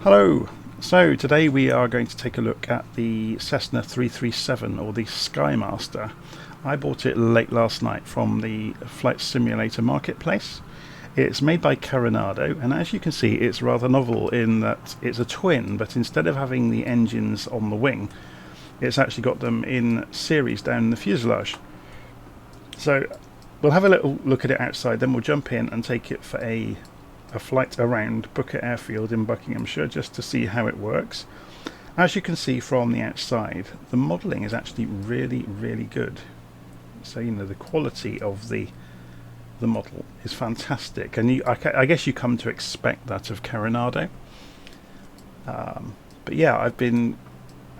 Hello! So today we are going to take a look at the Cessna 337 or the Skymaster. I bought it late last night from the flight simulator marketplace. It's made by Carenado, and as you can see it's rather novel in that it's a twin, but instead of having the engines on the wing, it's actually got them in series down the fuselage. So we'll have a little look at it outside, then we'll jump in and take it for a flight around Buckinghamshire airfield in Buckinghamshire just to see how it works. As you can see from the outside, the modelling is actually really good. So the quality of the model is fantastic, and I guess you come to expect that of Carenado. But yeah, I've been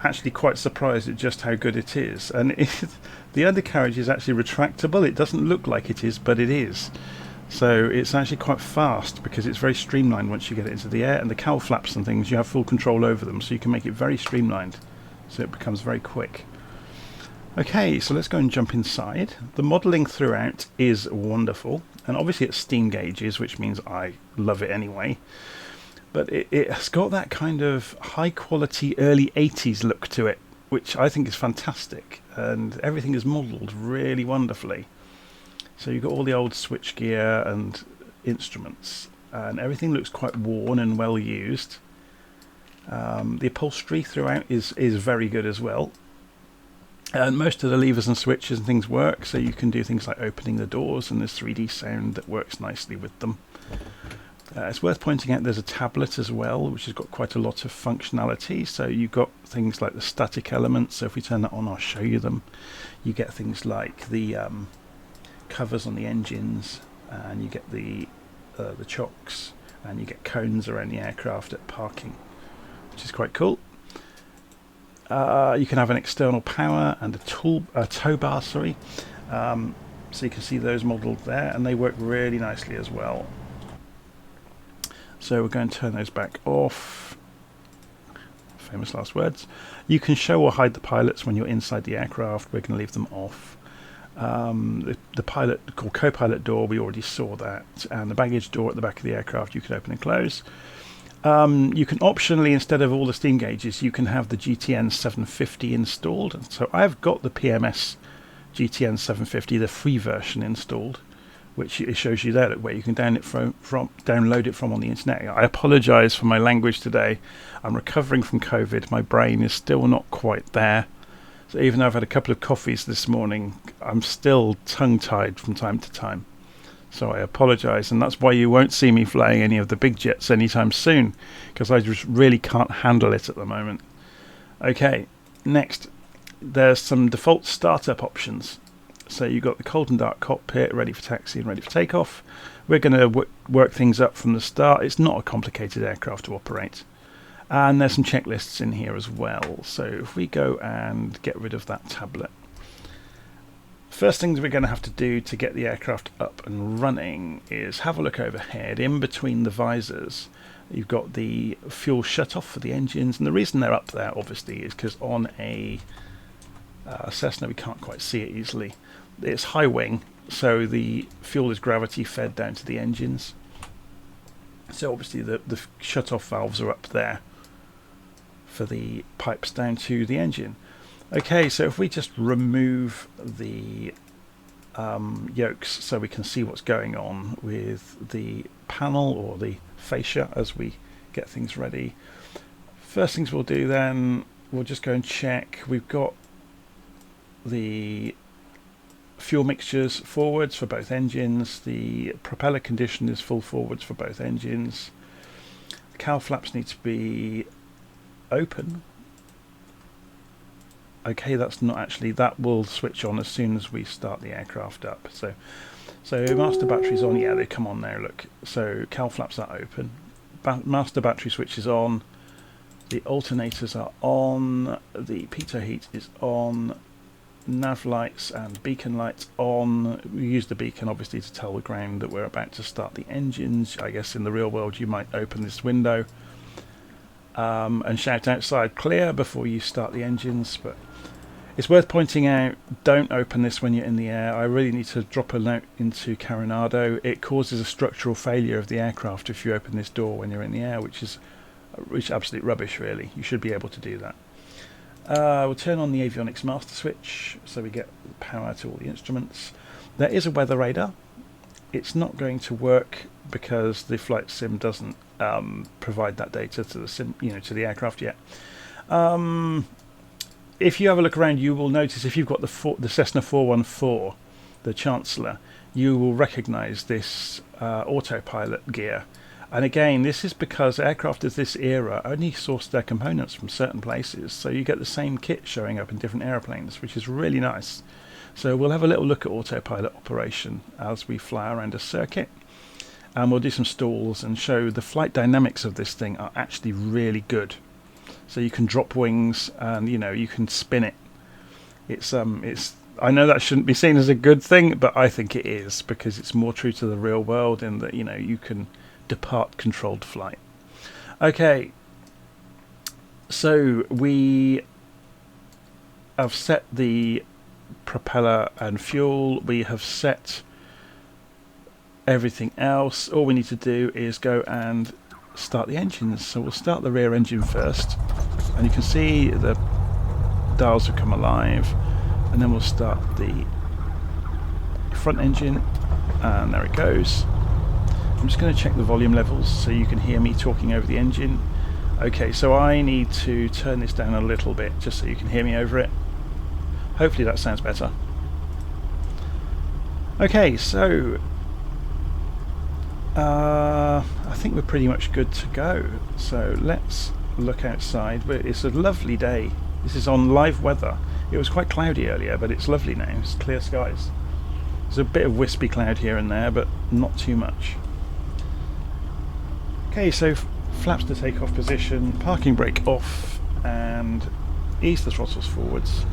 actually quite surprised at just how good it is, and the undercarriage is actually retractable. It doesn't look like it is, but it is. So it's actually quite fast because it's very streamlined once you get it into the air, and the cowl flaps and things, you have full control over them, so you can make it very streamlined, so it becomes very quick. Okay, so let's go and jump inside. The modelling throughout is wonderful, and obviously it's steam gauges, which means I love it anyway. But it has got that kind of high quality early 80s look to it, which I think is fantastic, and everything is modelled really wonderfully. So you've got all the old switchgear and instruments, and everything looks quite worn and well used. The upholstery throughout is very good as well. And most of the levers and switches and things work, so you can do things like opening the doors, and there's 3D sound that works nicely with them. It's worth pointing out there's a tablet as well, which has got quite a lot of functionality. So you've got things like the static elements, so if we turn that on I'll show you them. You get things like the covers on the engines, and you get the chocks, and you get cones around the aircraft at parking, which is quite cool. You can have an external power and a tow bar, sorry. So you can see those modelled there, and they work really nicely as well. So we're going to turn those back off. Famous last words. You can show or hide the pilots when you're inside the aircraft. We're going to leave them off. The pilot called co-pilot door, we already saw that, and the baggage door at the back of the aircraft you can open and close. You can optionally, instead of all the steam gauges, you can have the GTN 750 installed. So I've got the PMS GTN 750, the free version, installed, which it shows you there where you can download it from on the internet. I apologise for my language today. I'm recovering from COVID. My brain is still not quite there. So even though I've had a couple of coffees this morning, I'm still tongue-tied from time to time. So I apologise, and that's why you won't see me flying any of the big jets anytime soon, because I just really can't handle it at the moment. Okay, next, there's some default startup options. So you've got the cold and dark cockpit, ready for taxi and ready for takeoff. We're going to work things up from the start. It's not a complicated aircraft to operate. And there's some checklists in here as well. So if we go and get rid of that tablet. First things we're going to have to do to get the aircraft up and running is have a look overhead. In between the visors, you've got the fuel shut-off for the engines. And the reason they're up there, obviously, is because on a Cessna we can't quite see it easily. It's high wing, so the fuel is gravity fed down to the engines. So obviously the shut-off valves are up there for the pipes down to the engine. Okay, so if we just remove the yokes so we can see what's going on with the panel or the fascia as we get things ready. First things we'll do then, we'll just go and check. We've got the fuel mixtures forwards for both engines. The propeller condition is full forwards for both engines. The cowl flaps need to be open. Okay, that's not actually, that will switch on as soon as we start the aircraft up. So master battery's on. Yeah, they come on now, look. So cowl flaps are open. Master battery switch is on. The alternators are on. The pitot heat is on. Nav lights and beacon lights on. We use the beacon obviously to tell the ground that we're about to start the engines. I guess in the real world you might open this window and shout outside clear before you start the engines, but it's worth pointing out, don't open this when you're in the air. I really need to drop a note into Carenado. It causes a structural failure of the aircraft if you open this door when you're in the air, which is which is absolute rubbish really. You should be able to do that. We'll turn on the avionics master switch so we get power to all the instruments. There is a weather radar. It's not going to work because the flight sim doesn't provide that data to the sim, to the aircraft yet. If you have a look around, you will notice if you've got the Cessna 414, the Chancellor, you will recognise this autopilot gear. And again, this is because aircraft of this era only source their components from certain places, so you get the same kit showing up in different aeroplanes, which is really nice. So we'll have a little look at autopilot operation as we fly around a circuit, and we'll do some stalls and show the flight dynamics of this thing are actually really good. So you can drop wings and you can spin it. It's I know that shouldn't be seen as a good thing, but I think it is, because it's more true to the real world in that you can depart controlled flight. Okay, so we have set the propeller and fuel. We have set everything else. All we need to do is go and start the engines. So we'll start the rear engine first, and you can see the dials have come alive, and then we'll start the front engine, and there it goes. I'm just going to check the volume levels so you can hear me talking over the engine. Okay, so I need to turn this down a little bit just so you can hear me over it. Hopefully that sounds better. Okay, so I think we're pretty much good to go. So let's look outside. It's a lovely day. This is on live weather. It was quite cloudy earlier, but it's lovely now. It's clear skies. There's a bit of wispy cloud here and there, but not too much. Okay, so flaps to takeoff position, parking brake off, and ease the throttles forwards.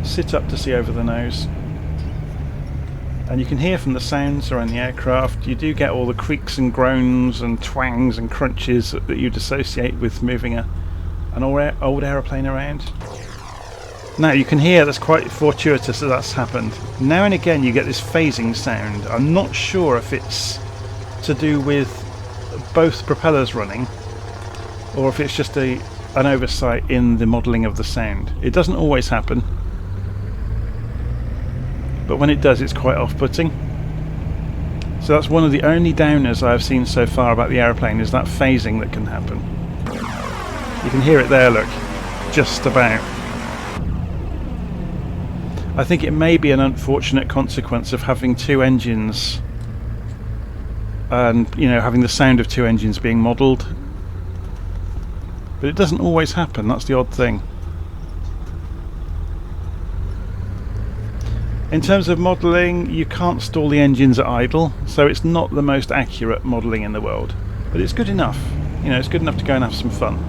Sit up to see over the nose. And you can hear from the sounds around the aircraft, you do get all the creaks and groans and twangs and crunches that you'd associate with moving an old aeroplane around. Now you can hear that's quite fortuitous that that's happened. Now and again you get this phasing sound. I'm not sure if it's to do with both propellers running or if it's just an oversight in the modelling of the sound. It doesn't always happen, but when it does it's quite off-putting. So that's one of the only downers I've seen so far about the aeroplane, is that phasing that can happen. You can hear it there, look, just about. I think it may be an unfortunate consequence of having two engines and having the sound of two engines being modelled, but it doesn't always happen. That's the odd thing. In terms of modelling, you can't stall the engines at idle, so it's not the most accurate modelling in the world, but it's good enough. It's good enough to go and have some fun.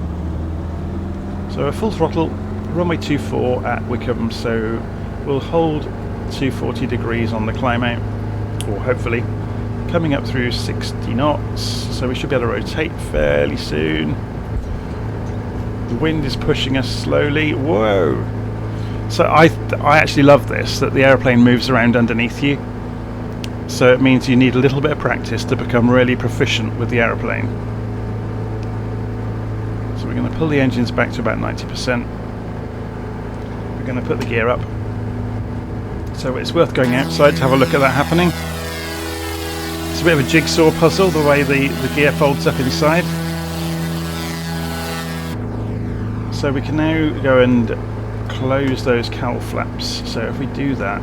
So a full throttle, runway 24 at Wickham, so we'll hold 240 degrees on the climb out, or hopefully, coming up through 60 knots, so we should be able to rotate fairly soon. The wind is pushing us slowly. Whoa! So I actually love this, that the aeroplane moves around underneath you. So it means you need a little bit of practice to become really proficient with the aeroplane. So we're going to pull the engines back to about 90%. We're going to put the gear up. So it's worth going outside to have a look at that happening. It's a bit of a jigsaw puzzle, the way the gear folds up inside. So we can now go and close those cowl flaps. So if we do that,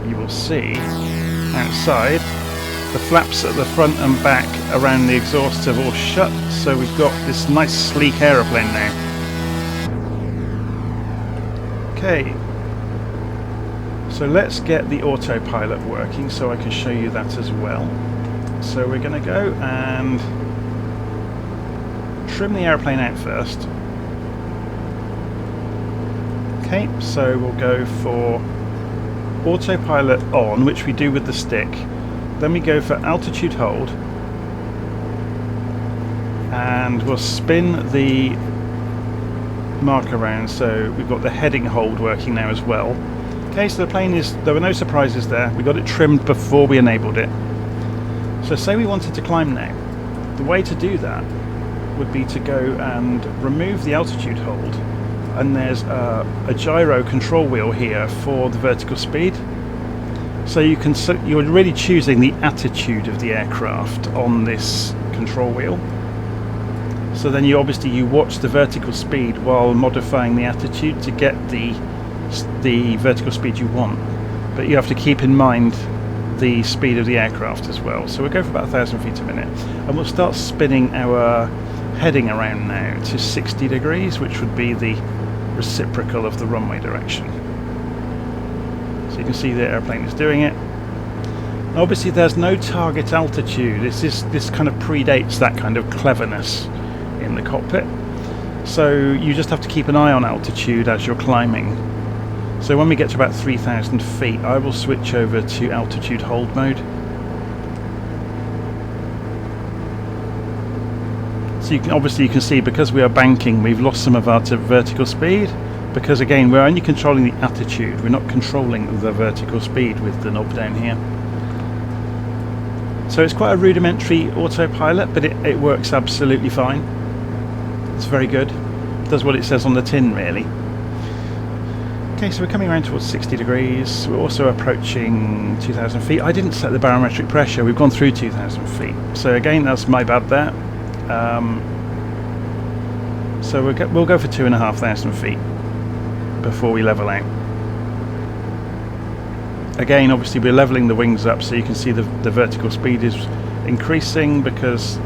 you will see outside the flaps at the front and back around the exhaust have all shut, so we've got this nice sleek aeroplane now. Okay, so let's get the autopilot working so I can show you that as well. So we're going to go and trim the aeroplane out first. Okay, so we'll go for autopilot on, which we do with the stick. Then we go for altitude hold, and we'll spin the marker around, so we've got the heading hold working now as well. Okay, so the plane there were no surprises there. We got it trimmed before we enabled it. So say we wanted to climb now. The way to do that would be to go and remove the altitude hold, and there's a gyro control wheel here for the vertical speed. So you're really choosing the attitude of the aircraft on this control wheel. So then you watch the vertical speed while modifying the attitude to get the vertical speed you want. But you have to keep in mind the speed of the aircraft as well. So we'll go for about 1,000 feet a minute, and we'll start spinning our heading around now to 60 degrees, which would be the reciprocal of the runway direction. So you can see the airplane is doing it. Obviously there's no target altitude. This kind of predates that kind of cleverness in the cockpit. So you just have to keep an eye on altitude as you're climbing. So when we get to about 3,000 feet, I will switch over to altitude hold mode. So you can see, because we are banking, we've lost some of our vertical speed, because again we're only controlling the attitude, we're not controlling the vertical speed with the knob down here. So it's quite a rudimentary autopilot, but it works absolutely fine. It's very good. It does what it says on the tin, really. Okay, so we're coming around towards 60 degrees. We're also approaching 2,000 feet. I didn't set the barometric pressure. We've gone through 2,000 feet. So again, that's my bad there. So we'll go for 2,500 feet before we level out. Again, obviously we're leveling the wings up, so you can see the vertical speed is increasing because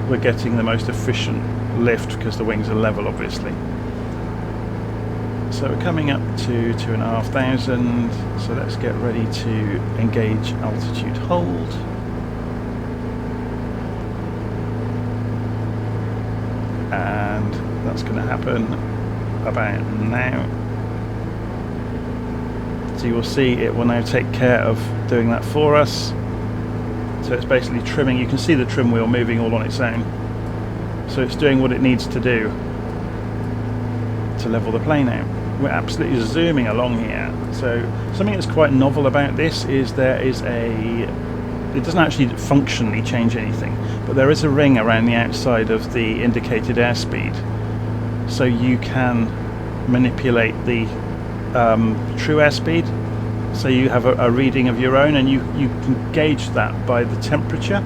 we're getting the most efficient lift because the wings are level, obviously. So we're coming up to 2,500, so let's get ready to engage altitude hold. And that's going to happen about now. So you will see it will now take care of doing that for us. So it's basically trimming. You can see the trim wheel moving all on its own. So it's doing what it needs to do to level the plane out. We're absolutely zooming along here. So something that's quite novel about this is it doesn't actually functionally change anything, but there is a ring around the outside of the indicated airspeed, so you can manipulate the true airspeed. So you have a reading of your own, and you can gauge that by the temperature.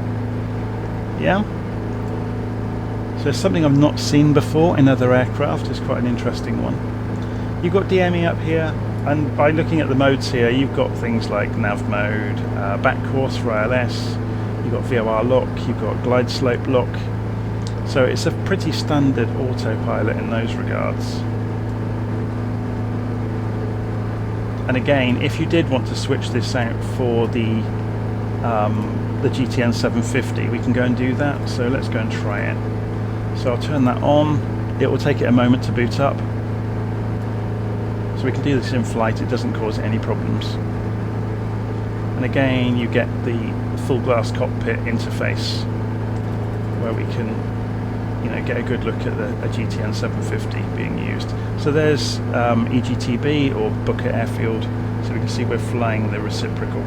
Yeah. So it's something I've not seen before in other aircraft. It's quite an interesting one. You've got DME up here, and by looking at the modes here, you've got things like nav mode, back course for ILS, you've got VOR lock, you've got glide slope lock. So it's a pretty standard autopilot in those regards. And again, if you did want to switch this out for the GTN 750, we can go and do that. So let's go and try it. So I'll turn that on. It will take it a moment to boot up. So we can do this in flight, it doesn't cause any problems. And again, you get the full glass cockpit interface where we can, get a good look at a GTN 750 being used. So there's EGTB or Booker Airfield, so we can see we're flying the reciprocal.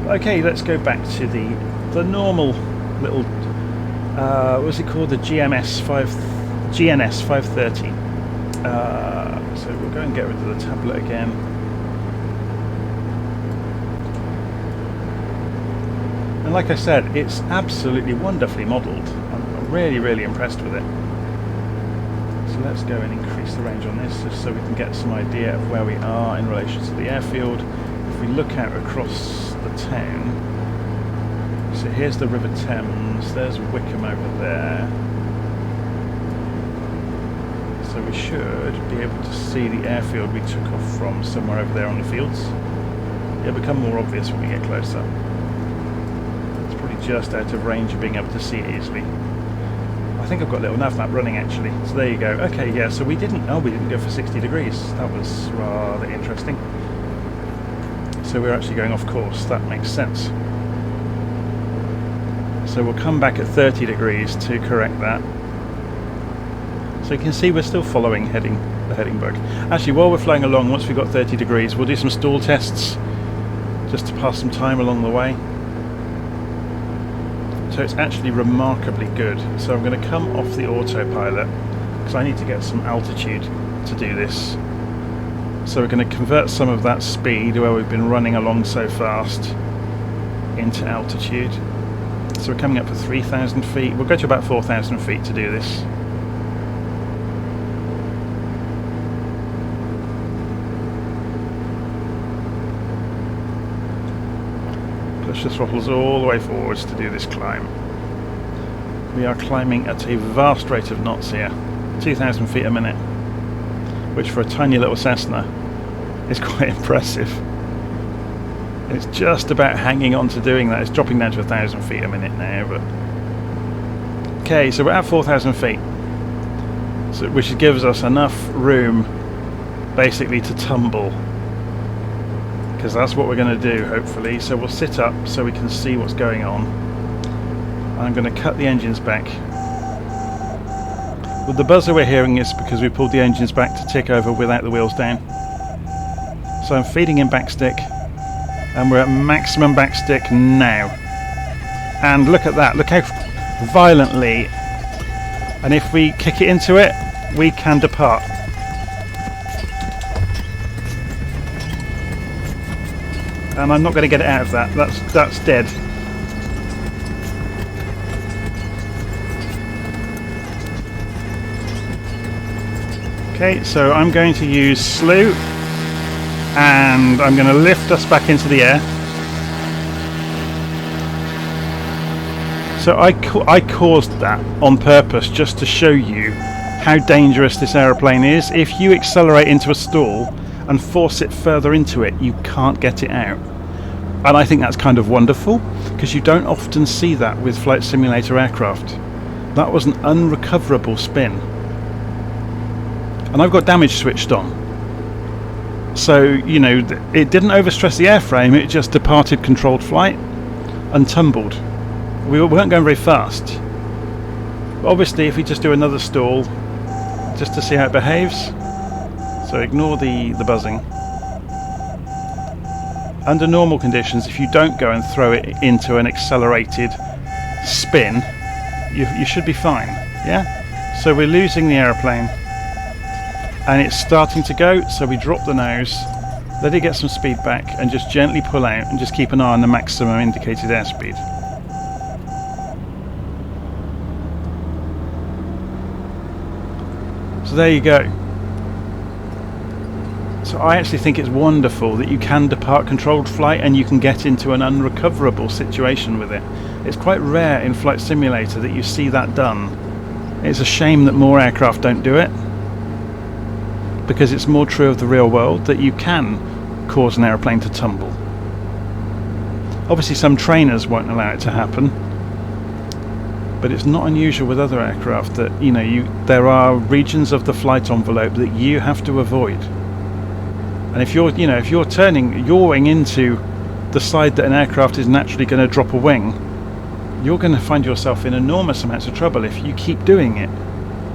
Okay, let's go back to the normal little, what's it called? The GNS 530. So we'll go and get rid of the tablet again. And like I said, it's absolutely wonderfully modelled. I'm really, really impressed with it. So let's go and increase the range on this just so we can get some idea of where we are in relation to the airfield. If we look out across the town, so here's the River Thames, there's Wickham over there. So we should be able to see the airfield we took off from somewhere over there on the fields. It'll become more obvious when we get closer. It's probably just out of range of being able to see it easily. I think I've got a little nav map running actually. So there you go. Okay, yeah, so we didn't go for 60 degrees. That was rather interesting. So we're actually going off course. That makes sense. So we'll come back at 30 degrees to correct that. So you can see we're still following the heading bug. Actually, while we're flying along, once we've got 30 degrees, we'll do some stall tests just to pass some time along the way. So it's actually remarkably good. So I'm going to come off the autopilot because I need to get some altitude to do this. So we're going to convert some of that speed where we've been running along so fast into altitude. So we're coming up for 3,000 feet. We'll go to about 4,000 feet to do this. Push the throttles all the way forwards to do this climb. We are climbing at a vast rate of knots here, 2,000 feet a minute, which for a tiny little Cessna is quite impressive. It's just about hanging on to doing that. It's dropping down to 1,000 feet a minute now, but okay, so we're at 4,000 feet, so which gives us enough room basically to tumble, because that's what we're going to do hopefully. So we'll sit up so we can see what's going on. I'm going to cut the engines back. Well, the buzzer we're hearing is because we pulled the engines back to tick over without the wheels down. So I'm feeding in backstick, and we're at maximum backstick now. And look at that, look how violently, and if we kick it into it, we can depart. And I'm not going to get it out of that, that's dead. Okay, so I'm going to use slew, and I'm going to lift us back into the air. So I caused that on purpose just to show you how dangerous this aeroplane is. If you accelerate into a stall and force it further into it, you can't get it out. And I think that's kind of wonderful, because you don't often see that with flight simulator aircraft. That was an unrecoverable spin. And I've got damage switched on. So, you know, it didn't overstress the airframe, it just departed controlled flight and tumbled. We weren't going very fast. But obviously, if we just do another stall, just to see how it behaves. So ignore the buzzing. Under normal conditions, if you don't go and throw it into an accelerated spin, you should be fine. Yeah? So we're losing the aeroplane, and it's starting to go, so we drop the nose, let it get some speed back, and just gently pull out, and just keep an eye on the maximum indicated airspeed. So there you go. So I actually think it's wonderful that you can depart controlled flight and you can get into an unrecoverable situation with it. It's quite rare in Flight Simulator that you see that done. It's a shame that more aircraft don't do it, because it's more true of the real world that you can cause an aeroplane to tumble. Obviously some trainers won't allow it to happen, but it's not unusual with other aircraft that, you know, there are regions of the flight envelope that you have to avoid. And if you're yawing into the side that an aircraft is naturally going to drop a wing, you're going to find yourself in enormous amounts of trouble if you keep doing it,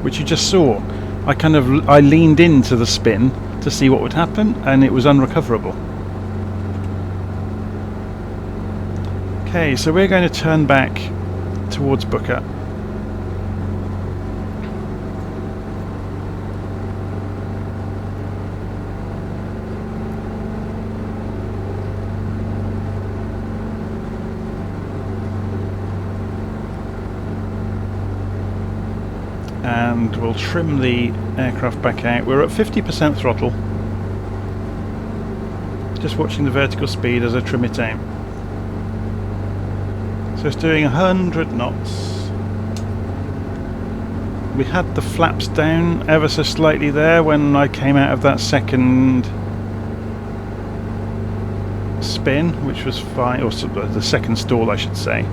which you just saw. I leaned into the spin to see what would happen, and it was unrecoverable. Okay, so we're going to turn back towards Booker. And we'll trim the aircraft back out. We're at 50% throttle. Just watching the vertical speed as I trim it out. So it's doing 100 knots. We had the flaps down ever so slightly there when I came out of that second spin, which was fine, or the second stall I should say.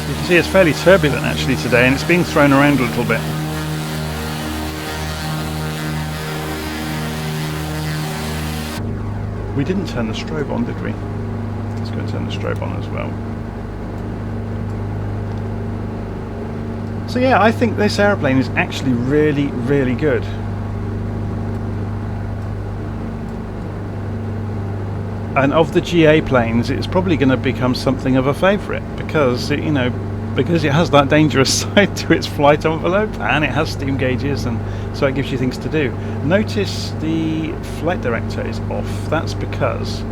You can see it's fairly turbulent actually today, and it's being thrown around a little bit. We didn't turn the strobe on, did we? Let's go and turn the strobe on as well. So yeah, I think this aeroplane is actually really, really good. And of the GA planes, it's probably going to become something of a favourite because it, because it has that dangerous side to its flight envelope, and it has steam gauges, and so it gives you things to do. Notice the flight director is off. That's because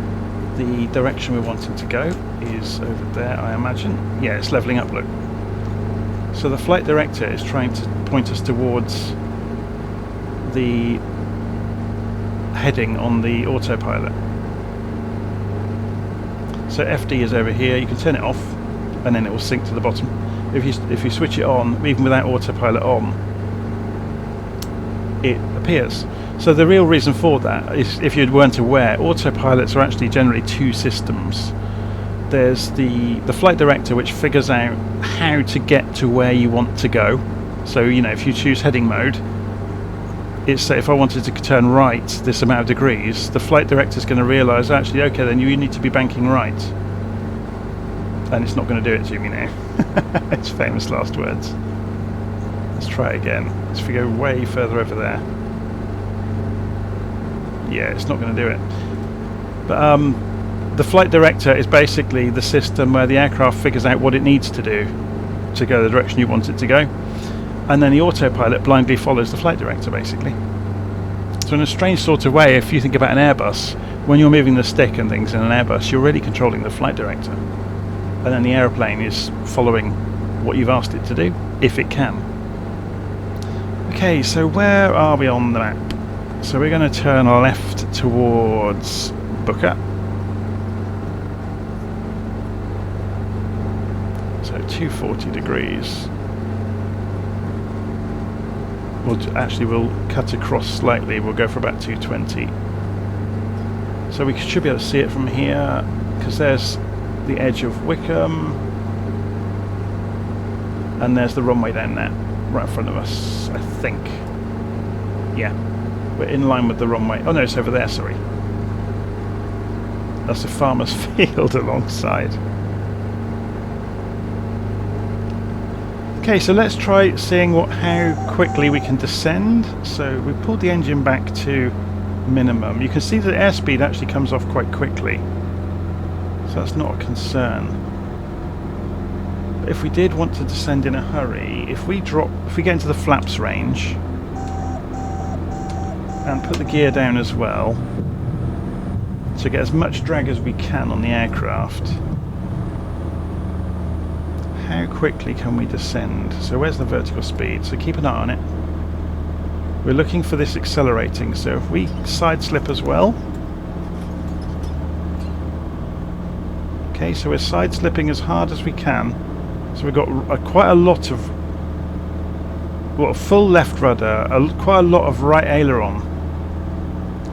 the direction we're wanting to go is over there, I imagine. Yeah, it's levelling up, look. So the flight director is trying to point us towards the heading on the autopilot. So FD is over here. You can turn it off and then it will sink to the bottom. If you switch it on, even without autopilot on, it appears. So the real reason for that is, if you weren't aware, autopilots are actually generally two systems. There's the flight director, which figures out how to get to where you want to go. So if you choose heading mode, it's say if I wanted to turn right this amount of degrees, the flight director is going to realise, actually, okay, then you need to be banking right, and it's not going to do it to me now. It's famous last words. Let's try it again. Let's go way further over there. Yeah, it's not going to do it. But the flight director is basically the system where the aircraft figures out what it needs to do to go the direction you want it to go, and then the autopilot blindly follows the flight director, basically. So in a strange sort of way, if you think about an Airbus, when you're moving the stick and things in an Airbus, you're really controlling the flight director, and then the aeroplane is following what you've asked it to do, if it can. Okay, so where are we on the map? So we're going to turn left towards Booker. So 240 degrees. We'll cut across slightly. We'll go for about 220. So we should be able to see it from here, because there's the edge of Wickham, and there's the runway down there, right in front of us, I think. Yeah. We're in line with the runway. Oh no, it's over there, sorry. That's a farmer's field alongside. Okay, so let's try seeing how quickly we can descend. So we pulled the engine back to minimum. You can see that airspeed actually comes off quite quickly, so that's not a concern. But if we did want to descend in a hurry, if we get into the flaps range and put the gear down as well to get as much drag as we can on the aircraft, how quickly can we descend? So where's the vertical speed? So keep an eye on it. We're looking for this accelerating, so if we side slip as well. Okay, so we're side slipping as hard as we can. So we've got quite a lot of full left rudder, quite a lot of right aileron,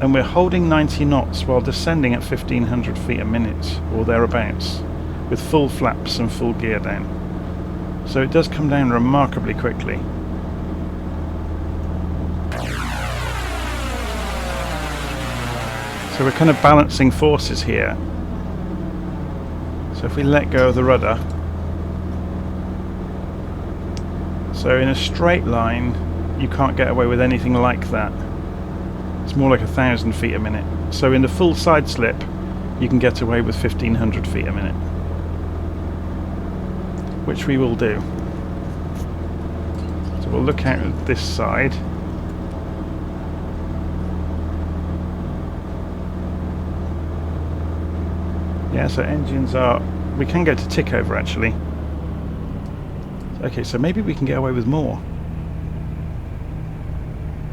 and we're holding 90 knots while descending at 1500 feet a minute or thereabouts, with full flaps and full gear down. So it does come down remarkably quickly. So we're kind of balancing forces here. So if we let go of the rudder, so in a straight line you can't get away with anything like that. It's more like 1,000 feet a minute. So in the full side slip you can get away with 1,500 feet a minute, which we will do. So we'll look out at this side. Yeah, so engines are... we can go to tick over actually. Okay, so maybe we can get away with more.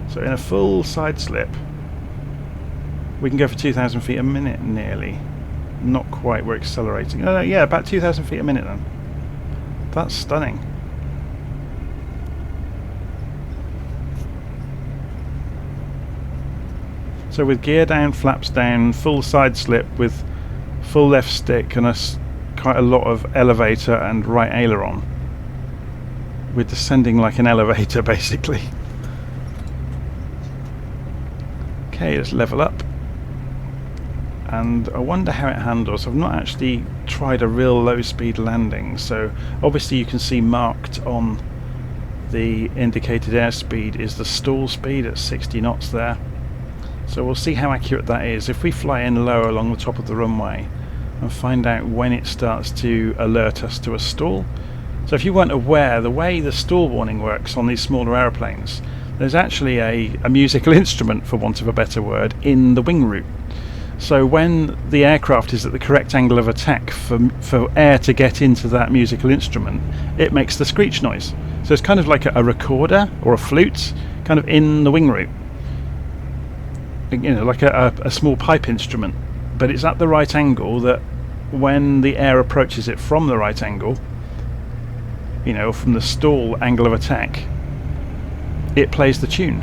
So in a full side slip we can go for 2,000 feet a minute nearly. Not quite, we're accelerating. Oh no, yeah, about 2,000 feet a minute then. That's stunning. So with gear down, flaps down, full side slip with full left stick and quite a lot of elevator and right aileron, we're descending like an elevator basically. Okay, let's level up. And I wonder how it handles. I've not actually tried a real low speed landing, so obviously you can see marked on the indicated airspeed is the stall speed at 60 knots there. So we'll see how accurate that is. If we fly in low along the top of the runway and find out when it starts to alert us to a stall. So if you weren't aware, the way the stall warning works on these smaller aeroplanes, there's actually a musical instrument, for want of a better word, in the wing root. So when the aircraft is at the correct angle of attack for air to get into that musical instrument, it makes the screech noise. So it's kind of like a recorder or a flute kind of in the wing root. You know, like a small pipe instrument. But it's at the right angle that when the air approaches it from the right angle, you know, from the stall angle of attack, it plays the tune.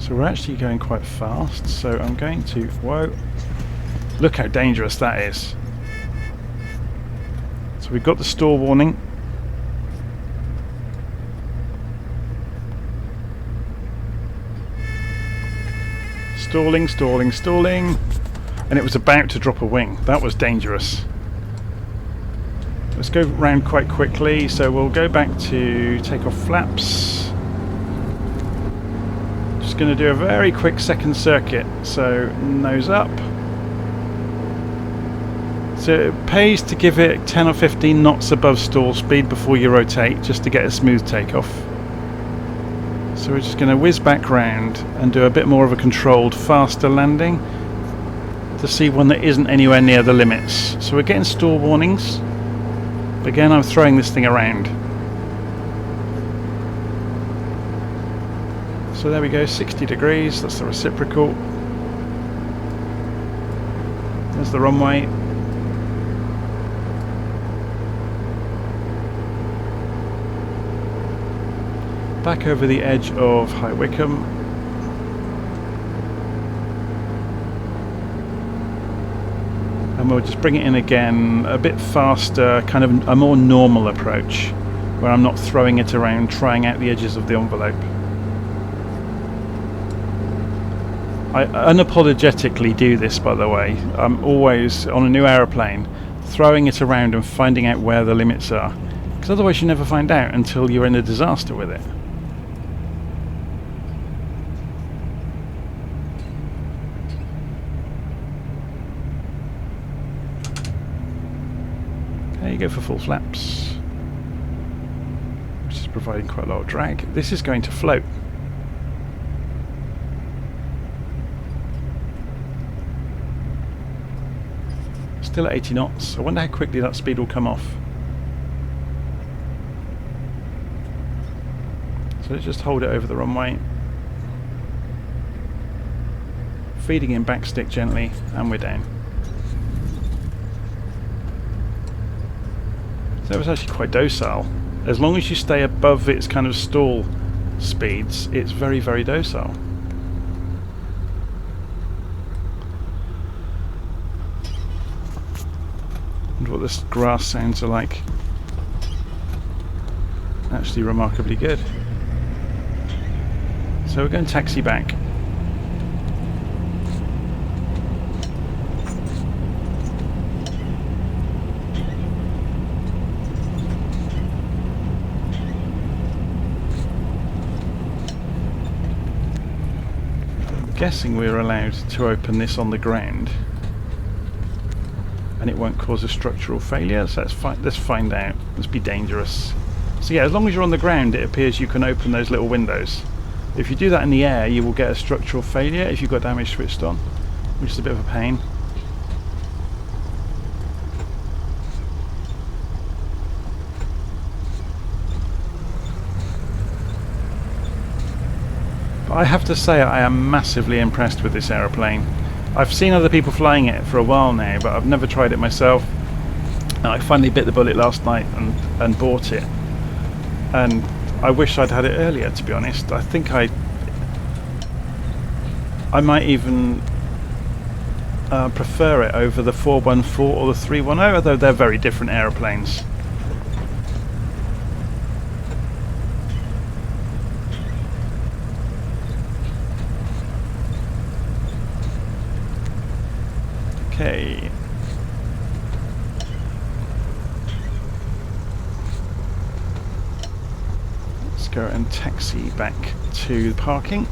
So we're actually going quite fast, so I'm going to... Whoa! Look how dangerous that is. So we've got the stall warning. Stalling, stalling, stalling. And it was about to drop a wing. That was dangerous. Let's go round quite quickly. So we'll go back to takeoff flaps. Just going to do a very quick second circuit. So nose up. So it pays to give it 10 or 15 knots above stall speed before you rotate, just to get a smooth takeoff. So we're just going to whiz back round and do a bit more of a controlled, faster landing to see one that isn't anywhere near the limits. So we're getting stall warnings. Again, I'm throwing this thing around. So there we go, 60 degrees, that's the reciprocal. There's the runway. Back over the edge of High Wycombe. And we'll just bring it in again a bit faster, kind of a more normal approach, where I'm not throwing it around, trying out the edges of the envelope. I unapologetically do this, by the way. I'm always, on a new aeroplane, throwing it around and finding out where the limits are, because otherwise you never find out until you're in a disaster with it. There you go for full flaps, which is providing quite a lot of drag. This is going to float. Still at 80 knots. I wonder how quickly that speed will come off. So let's just hold it over the runway. Feeding in backstick gently, and we're down. So it was actually quite docile. As long as you stay above its kind of stall speeds, it's very, very docile. And what this grass sounds are like. Actually remarkably good. So we're going to taxi back. Guessing we're allowed to open this on the ground and it won't cause a structural failure, so let's find out. Let's be dangerous. So yeah, as long as you're on the ground, it appears you can open those little windows. If you do that in the air, you will get a structural failure if you've got damage switched on, which is a bit of a pain. I have to say I am massively impressed with this aeroplane. I've seen other people flying it for a while now, but I've never tried it myself. I finally bit the bullet last night and bought it. And I wish I'd had it earlier, to be honest. I think I might even prefer it over the 414 or the 310, although they're very different aeroplanes. Okay. Let's go and taxi back to the parking.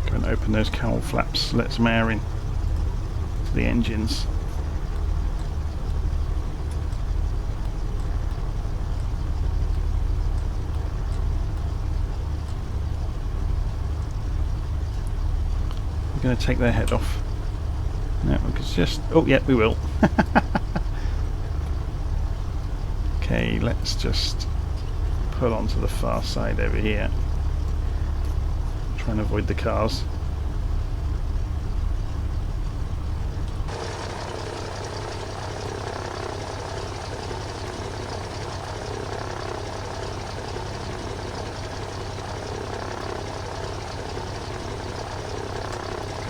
Go and open those cowl flaps, let some air in to the engines. Going to take their head off. No, we could just... Oh, yeah, we will. Okay, let's just pull onto the far side over here. Try and avoid the cars.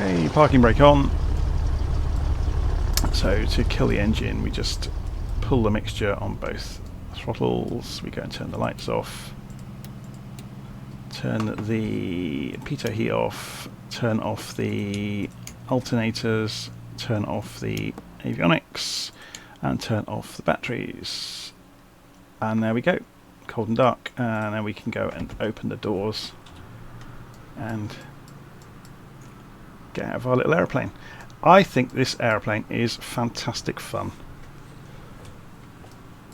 Okay, parking brake on. So to kill the engine, we just pull the mixture on both throttles. We go and turn the lights off. Turn the pitot heat off. Turn off the alternators. Turn off the avionics. And turn off the batteries. And there we go. Cold and dark. And then we can go and open the doors and get out of our little aeroplane. I think this aeroplane is fantastic fun.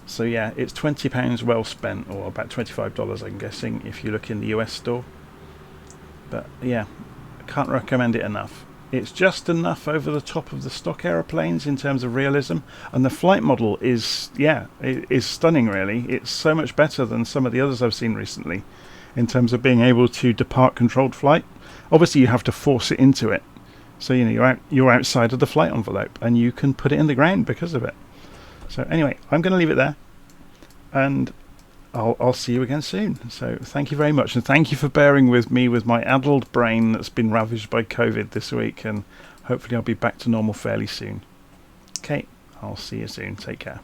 So yeah, it's £20 well spent, or about $25 I'm guessing if you look in the US store. But yeah, I can't recommend it enough. It's just enough over the top of the stock aeroplanes in terms of realism, and the flight model is, yeah, it is stunning really. It's so much better than some of the others I've seen recently in terms of being able to depart controlled flight. Obviously you have to force it into it, so you know you're outside of the flight envelope and you can put it in the ground because of it. So anyway, I'm going to leave it there, and I'll see you again soon. So thank you very much, and thank you for bearing with me with my addled brain that's been ravaged by COVID this week, and hopefully I'll be back to normal fairly soon. Okay, I'll see you soon. Take care.